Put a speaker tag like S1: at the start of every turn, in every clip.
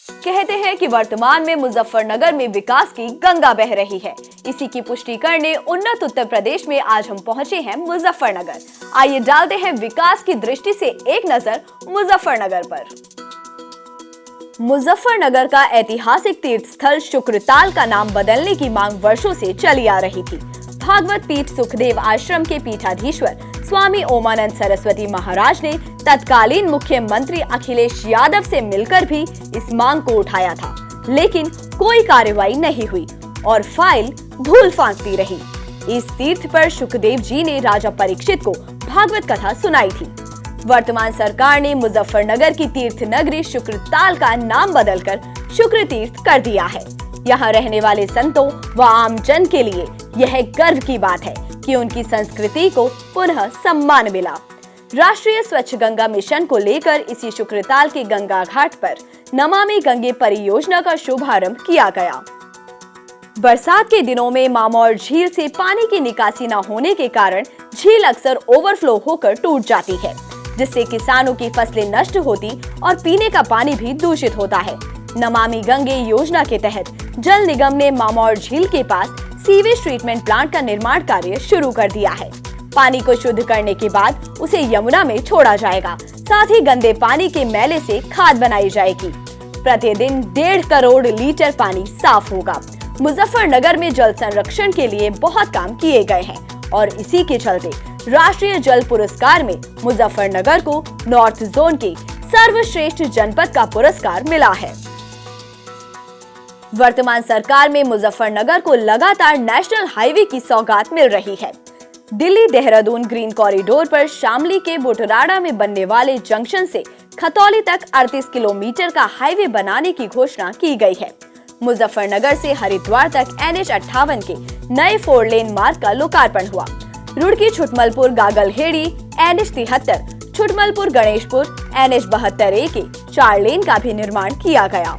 S1: कहते हैं कि वर्तमान में मुजफ्फरनगर में विकास की गंगा बह रही है। इसी की पुष्टि करने उन्नत उत्तर प्रदेश में आज हम पहुंचे हैं मुजफ्फरनगर। आइए डालते हैं विकास की दृष्टि से एक नजर मुजफ्फरनगर पर। मुजफ्फरनगर का ऐतिहासिक तीर्थ स्थल शुक्रताल का नाम बदलने की मांग वर्षों से चली आ रही थी। भागवत पीठ सुखदेव आश्रम के पीठाधीश्वर स्वामी ओमानंद सरस्वती महाराज ने तत्कालीन मुख्यमंत्री अखिलेश यादव से मिलकर भी इस मांग को उठाया था, लेकिन कोई कार्रवाई नहीं हुई और फाइल धूल फांकती रही। इस तीर्थ पर सुखदेव जी ने राजा परीक्षित को भागवत कथा सुनाई थी। वर्तमान सरकार ने मुजफ्फरनगर की तीर्थ नगरी शुक्रताल का नाम बदलकर शुक्र तीर्थ कर दिया है। यहाँ रहने वाले संतों व आम जन के लिए यह गर्व की बात है कि उनकी संस्कृति को पुनः सम्मान मिला। राष्ट्रीय स्वच्छ गंगा मिशन को लेकर इसी शुक्रताल के गंगा घाट पर नमामि गंगे परियोजना का शुभारंभ किया गया। बरसात के दिनों में मामौर झील से पानी की निकासी न होने के कारण झील अक्सर ओवरफ्लो होकर टूट जाती है, जिससे किसानों की फसलें नष्ट होती और पीने का पानी भी दूषित होता है। नमामि गंगे योजना के तहत जल निगम ने मामौर झील के पास सीवेज ट्रीटमेंट प्लांट का निर्माण कार्य शुरू कर दिया है। पानी को शुद्ध करने के बाद उसे यमुना में छोड़ा जाएगा। साथ ही गंदे पानी के मैले से खाद बनाई जाएगी। प्रतिदिन 1.5 करोड़ लीटर पानी साफ होगा। मुजफ्फरनगर में जल संरक्षण के लिए बहुत काम किए गए हैं और इसी के चलते राष्ट्रीय जल पुरस्कार में मुजफ्फरनगर को नॉर्थ जोन के सर्वश्रेष्ठ जनपद का पुरस्कार मिला है। वर्तमान सरकार में मुजफ्फरनगर को लगातार नेशनल हाईवे की सौगात मिल रही है। दिल्ली देहरादून ग्रीन कॉरिडोर पर शामली के बुटराड़ा में बनने वाले जंक्शन से खतौली तक 38 किलोमीटर का हाईवे बनाने की घोषणा की गई है। मुजफ्फरनगर से हरिद्वार तक NH58 के नए 4 लेन मार्ग का लोकार्पण हुआ। रुड़की छुटमलपुर गागलहेड़ी NH73, छुटमलपुर गणेशपुर NH72A के 4 लेन का भी निर्माण किया गया।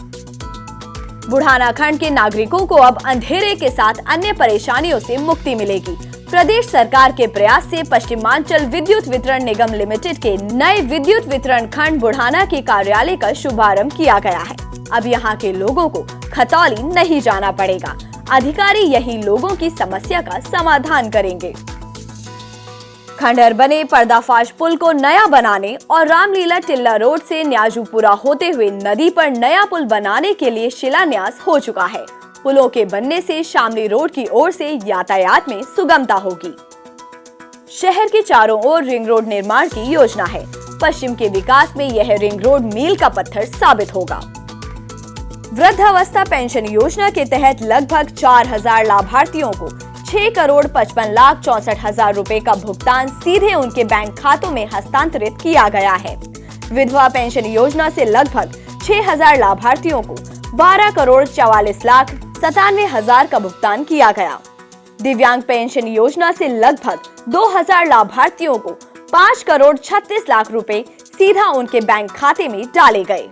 S1: बुढ़ाना खंड के नागरिकों को अब अंधेरे के साथ अन्य परेशानियों से मुक्ति मिलेगी। प्रदेश सरकार के प्रयास से पश्चिमांचल विद्युत वितरण निगम लिमिटेड के नए विद्युत वितरण खंड बुढ़ाना के कार्यालय का शुभारंभ किया गया है। अब यहाँ के लोगों को खतौली नहीं जाना पड़ेगा। अधिकारी यही लोगों की समस्या का समाधान करेंगे। खंडहर बने पर्दाफाश पुल को नया बनाने और रामलीला टिल्ला रोड से न्याजूपुरा होते हुए नदी पर नया पुल बनाने के लिए शिलान्यास हो चुका है। पुलों के बनने से शामली रोड की ओर से यातायात में सुगमता होगी। शहर के चारों ओर रिंग रोड निर्माण की योजना है। पश्चिम के विकास में यह रिंग रोड मील का पत्थर साबित होगा। वृद्धावस्था पेंशन योजना के तहत लगभग 4000 लाभार्थियों को 6,55,64,000 रुपए का भुगतान सीधे उनके बैंक खातों में हस्तांतरित किया गया है। विधवा पेंशन योजना से लगभग 6000 लाभार्थियों को 12,44,97,000 का भुगतान किया गया। दिव्यांग पेंशन योजना से लगभग 2000 लाभार्थियों को 5,36,00,000 रुपए सीधा उनके बैंक खाते में डाले गए।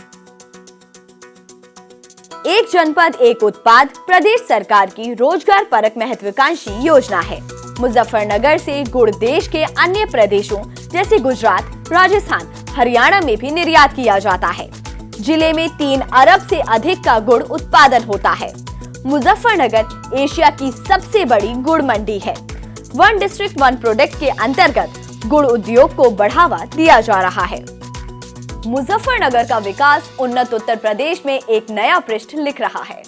S1: एक जनपद एक उत्पाद प्रदेश सरकार की रोजगार परक महत्वाकांक्षी योजना है। मुजफ्फरनगर से गुड़ देश के अन्य प्रदेशों जैसे गुजरात, राजस्थान, हरियाणा में भी निर्यात किया जाता है। जिले में 3 अरब से अधिक का गुड़ उत्पादन होता है। मुजफ्फरनगर एशिया की सबसे बड़ी गुड़ मंडी है। 1 डिस्ट्रिक्ट 1 प्रोडक्ट के अंतर्गत गुड़ उद्योग को बढ़ावा दिया जा रहा है। मुजफ्फरनगर का विकास उन्नत उत्तर प्रदेश में एक नया पृष्ठ लिख रहा है।